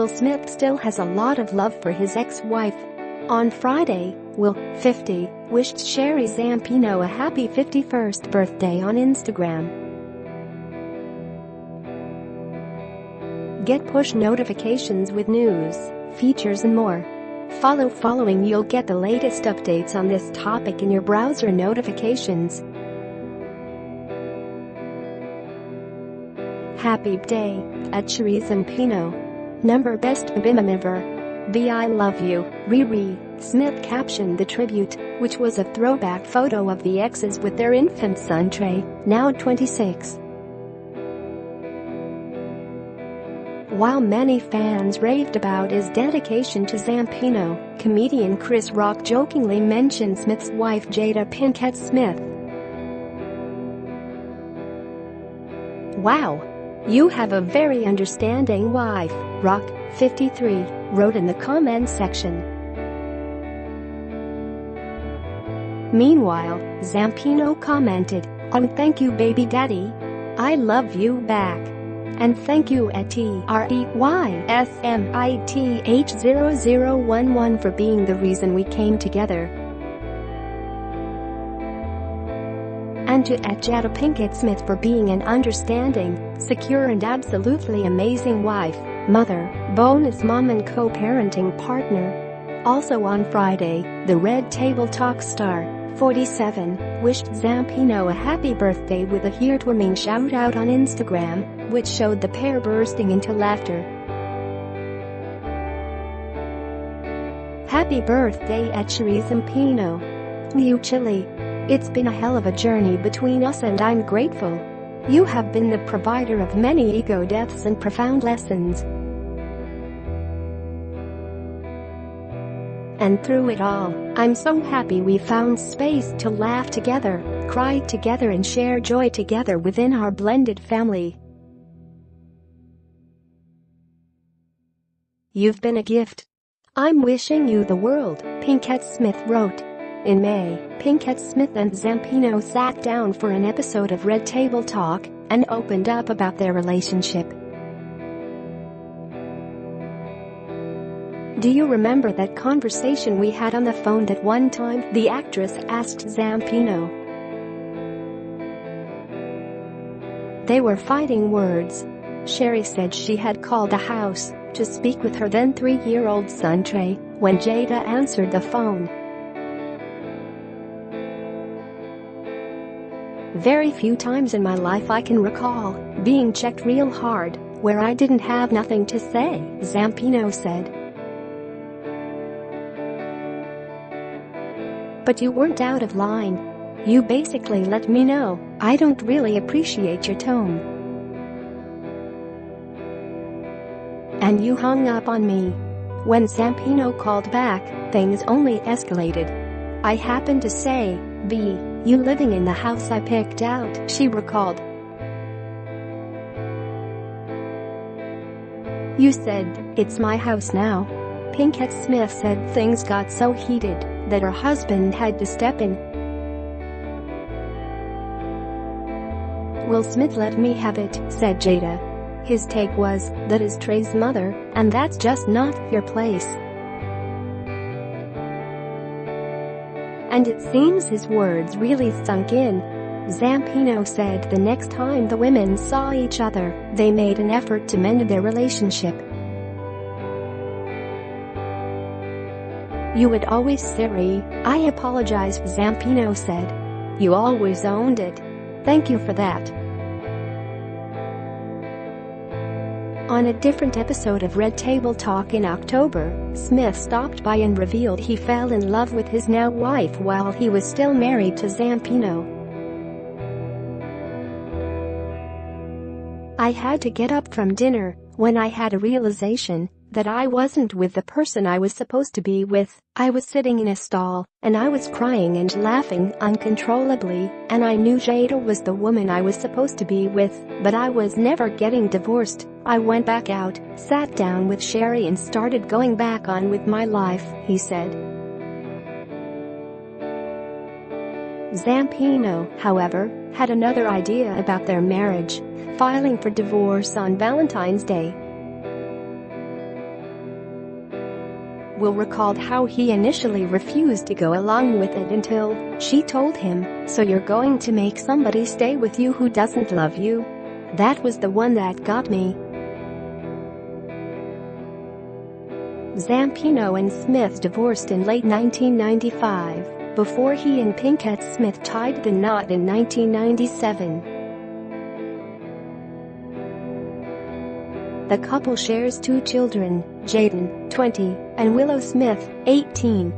Will Smith still has a lot of love for his ex-wife. On Friday, Will, 50, wished Sheree Zampino a happy 51st birthday on Instagram. Get push notifications with news, features and more. Following you'll get the latest updates on this topic in your browser notifications. Happy birthday at Sheree Zampino. Number best bim ever. B I love you, Riri. Smith captioned the tribute, which was a throwback photo of the exes with their infant son Trey, now 26. While many fans raved about his dedication to Zampino, comedian Chris Rock jokingly mentioned Smith's wife Jada Pinkett Smith. "Wow. You have a very understanding wife," Rock, 53, wrote in the comments section. Meanwhile, Zampino commented, "Oh, thank you baby daddy. I love you back. And thank you at TREYSMITH0011 for being the reason we came together. And to at Jada Pinkett Smith for being an understanding, secure and absolutely amazing wife, mother, bonus mom and co-parenting partner." Also on Friday, the Red Table Talk star, 47, wished Zampino a happy birthday with a heartwarming shout-out on Instagram, which showed the pair bursting into laughter. "Happy birthday at Sheree Zampino. You chilly. It's been a hell of a journey between us and I'm grateful. You have been the provider of many ego deaths and profound lessons. And through it all, I'm so happy we found space to laugh together, cry together and share joy together within our blended family. You've been a gift. I'm wishing you the world," Pinkett Smith wrote. In May, Pinkett Smith and Zampino sat down for an episode of Red Table Talk and opened up about their relationship. "Do you remember that conversation we had on the phone that one time?" the actress asked Zampino. They were fighting words. Sheree said she had called the house to speak with her then 3-year-old son Trey when Jada answered the phone. "Very few times in my life I can recall being checked real hard where I didn't have nothing to say," Zampino said. "But you weren't out of line. You basically let me know I don't really appreciate your tone. And you hung up on me." When Zampino called back, things only escalated. "I happened to say, B, you living in the house I picked out," she recalled. "You said, it's my house now." Pinkett Smith said things got so heated that her husband had to step in. "Will Smith let me have it," said Jada. His take was, "That is Trey's mother, and that's just not your place." And it seems his words really sunk in. Zampino said the next time the women saw each other, they made an effort to mend their relationship. "You would always say, I apologize," Zampino said. "You always owned it. Thank you for that." On a different episode of Red Table Talk in October, Smith stopped by and revealed he fell in love with his now wife while he was still married to Zampino. "I had to get up from dinner when I had a realization that I wasn't with the person I was supposed to be with. I was sitting in a stall, and I was crying and laughing uncontrollably, and I knew Jada was the woman I was supposed to be with, but I was never getting divorced. I went back out, sat down with Sheree and started going back on with my life," he said. Zampino, however, had another idea about their marriage, filing for divorce on Valentine's Day. Will recalled how he initially refused to go along with it until she told him, "So you're going to make somebody stay with you who doesn't love you? That was the one that got me." Zampino and Smith divorced in late 1995, before he and Pinkett Smith tied the knot in 1997. The couple shares 2 children, Jada, 20, and Willow Smith, 18.